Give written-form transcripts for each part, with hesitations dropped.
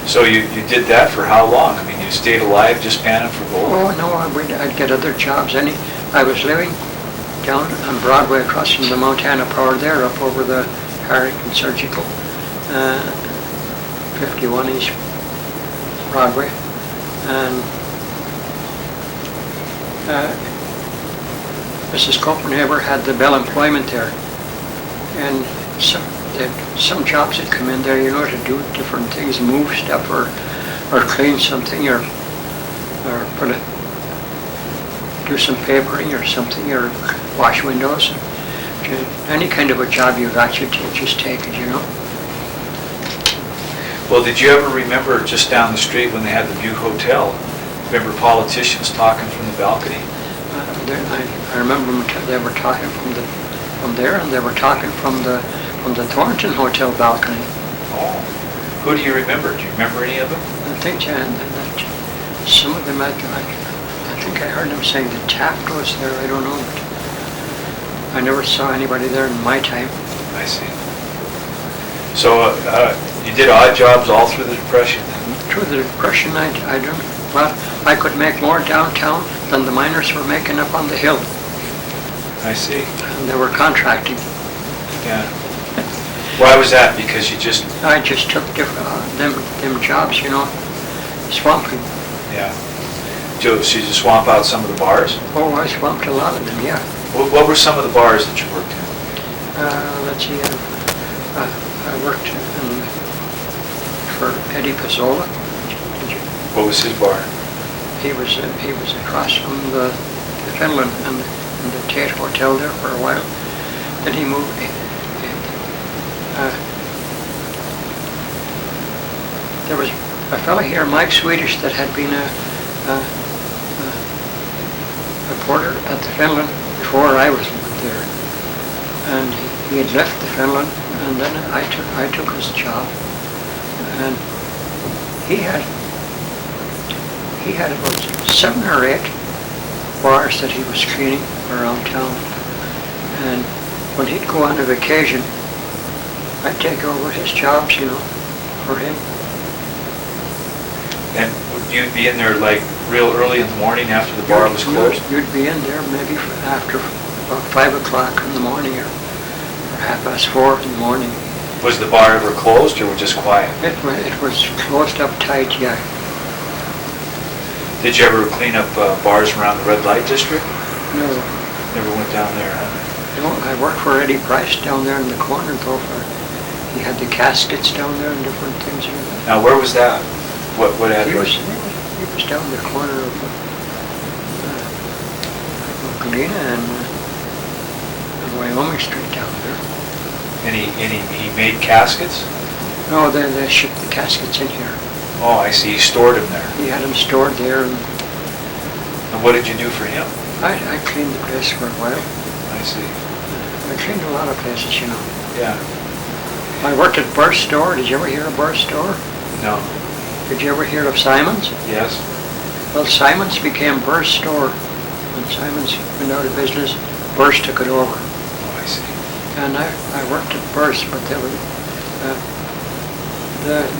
So you did that for how long? I mean, you stayed alive just panning for gold? Oh, no, I'd get other jobs. I was living down on Broadway across from the Montana Power there, up over the Harrington Surgical, 51 East Broadway. And Mrs. Copenhaver had the Bell Employment there. And some jobs had come in there, you know, to do different things, move stuff or clean something or do some papering or something or wash windows. Any kind of a job you got, you just take it, you know. Well, did you ever remember just down the street when they had the Butte Hotel, remember politicians talking from the balcony? I remember they were talking from there, and they were talking from the Thornton Hotel balcony. Oh, who do you remember? Do you remember any of them? I think some of them, I think I heard them saying the Taft was there. I don't know, but I never saw anybody there in my time. I see. So you did odd jobs all through the Depression? Through the Depression, I don't. Well, I could make more downtown than the miners were making up on the hill. I see. And they were contracting. Yeah. Why was that? Because you just... I just took them jobs, you know, swamping. Yeah. So you just swamp out some of the bars? Oh, I swamped a lot of them, yeah. What were some of the bars that you worked in? Let's see, I worked for Eddie Pizzola. What was his bar? He was across from the Finland and the Tate Hotel there for a while. Then he moved. There was a fellow here, Mike Swedish, that had been a porter at the Finland before I was there, and he had left the Finland, and then I took his job, and he had about 7 or 8 bars that he was cleaning around town, and when he'd go on a vacation, I'd take over his jobs, you know, for him. And would you be in there like real early in the morning after the bar was closed? You'd be in there maybe after about 5 o'clock in the morning or 4:30 in the morning. Was the bar ever closed or just quiet? It was closed up tight, yeah. Did you ever clean up bars around the red light district? No. Never went down there, huh? No, I worked for Eddie Price down there in the corner, though. He had the caskets down there and different things. Now, where was that? What address? He was down the corner of Galena and Wyoming Street down there. And he made caskets? No, they shipped the caskets in here. Oh, I see. He stored them there. He had them stored there. And what did you do for him? I cleaned the place for a while. I see. I cleaned a lot of places, you know. Yeah. I worked at Burr's Store. Did you ever hear of Burr's Store? No. Did you ever hear of Simon's? Yes. Well, Simon's became Burr's Store. When Simon's went out of business, Burr's took it over. Oh, I see. And I worked at Burr's, but they were,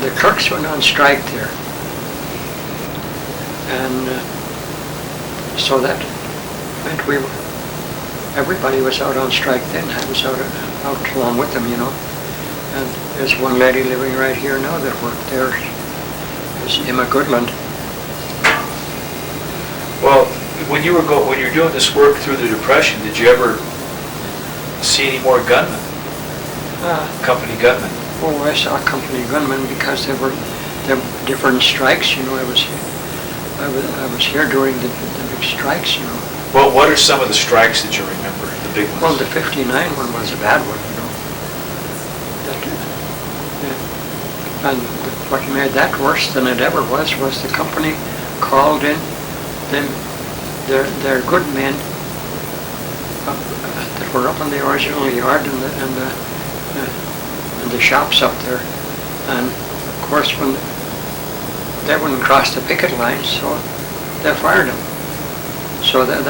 the clerks went on strike there. And so that meant everybody was out on strike then. I was out along with them, you know. And there's one lady living right here now that worked there. It's Emma Goodland. Well, when you were doing this work through the Depression, did you ever see any more gunmen? Company gunmen? Oh, I saw company gunmen because there were different strikes. You know, I was here during the big strikes. You know. Well, what are some of the strikes that you remember? The big ones. Well, the '59 one was a bad one. You know. And what made that worse than it ever was the company called in their good men that were up in the original yard and the shops up there, and of course when they wouldn't cross the picket line, so they fired them. So that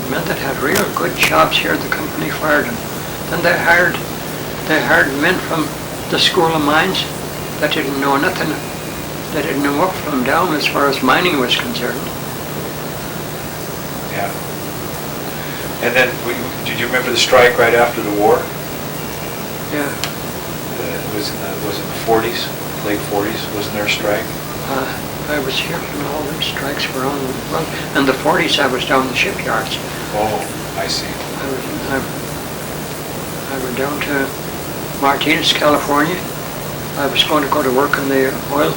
men that had real good jobs here, the company fired them. Then they hired men from the School of Mines that didn't know nothing. They didn't know up from down as far as mining was concerned. Yeah. And then, did you remember the strike right after the war? Yeah. It was in the 40s, late 40s, wasn't there a strike? I was here when all those strikes were on. Well, in the 40s I was down the shipyards. Oh, I see. I went down to Martinez, California. I was going to go to work in the oil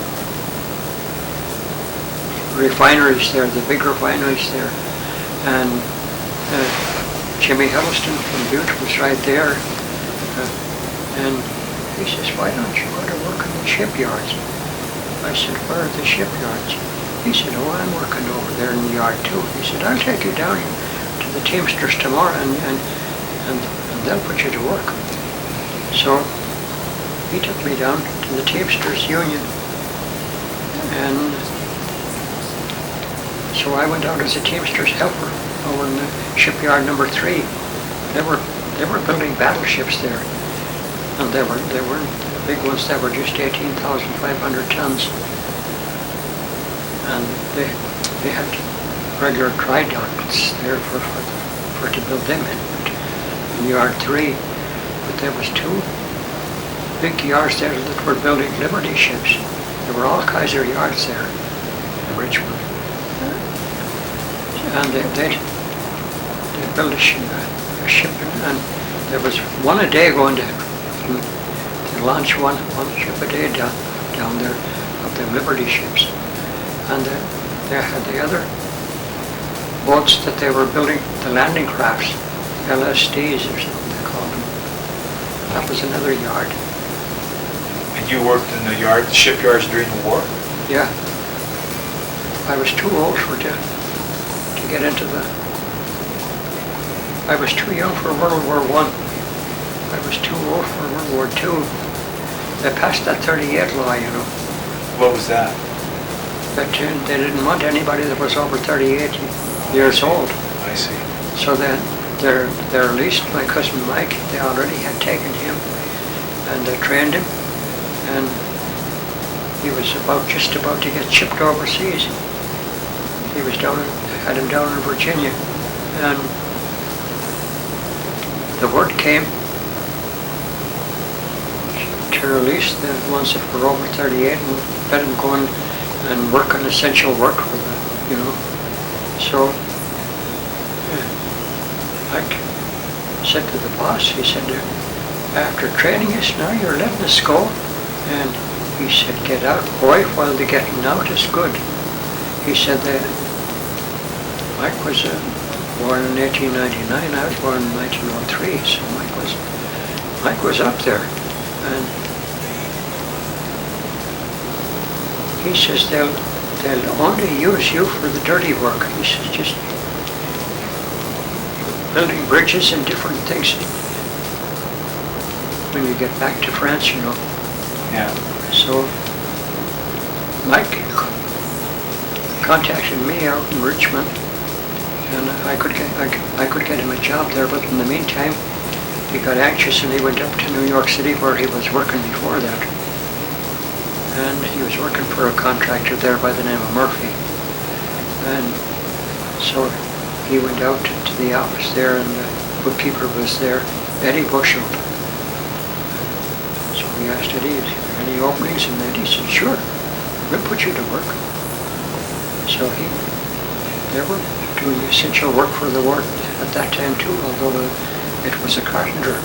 refineries there, the big refineries there. And Jimmy Huddleston from Butte was right there. And he says, why don't you go to work in the shipyards? I said, where are the shipyards? He said, oh, I'm working over there in the yard too. He said, I'll take you down to the Teamsters tomorrow and they'll put you to work. So he took me down to the Teamsters Union. And so I went out as a Teamsters helper over in the shipyard number 3. They were building battleships there. And they were big ones that were just 18,500 tons. And they had regular dry docks there for to build them in Yard 3. But there was 2 big yards there that were building Liberty ships. There were all Kaiser yards there in Richmond. And they built a ship, and there was one a day going to launch one ship a day down there of the Liberty ships. And they had the other boats that they were building, the landing crafts, LSDs or something they called them. That was another yard. And you worked in the shipyards during the war? Yeah. I was too old to get into I was too young for World War I. I was too old for World War II. They passed that 38 law, you know. What was that? That they didn't want anybody that was over 38 years old. I see. So then they released my cousin Mike. They already had taken him and they trained him, and he was just about to get shipped overseas. He was had him down in Virginia, and the word came to release the ones that were over 38 and let them go and work on essential work for them, you know. So Mike said to the boss, he said, after training us now you're letting us go? And he said, get out, boy, while the getting out is good. He said that Mike was born in 1899, I was born in 1903, so Mike was up there. And he says they'll only use you for the dirty work. He says just building bridges and different things when you get back to France, you know. Yeah. So Mike contacted me out in Richmond, and I could get him a job there. But in the meantime, he got anxious and he went up to New York City where he was working before that. And he was working for a contractor there by the name of Murphy. And so he went out to the office there, and the bookkeeper was there, Eddie Bushel. So we asked Eddie, is there any openings? And Eddie said, sure, we'll put you to work. So they were doing essential work for the war at that time too, although it was a carpenter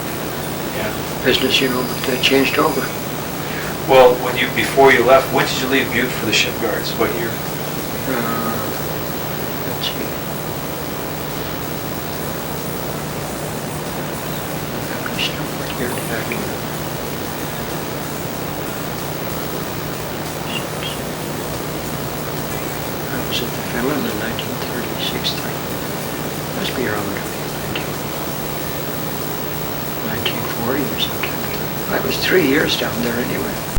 business, you know, but they changed over. Well, before you left, when did you leave Butte for the shipyards? What year? Let's see. What year did I leave? I was at the Finland in 1936. Must be around 1940 or something. I was 3 years down there anyway.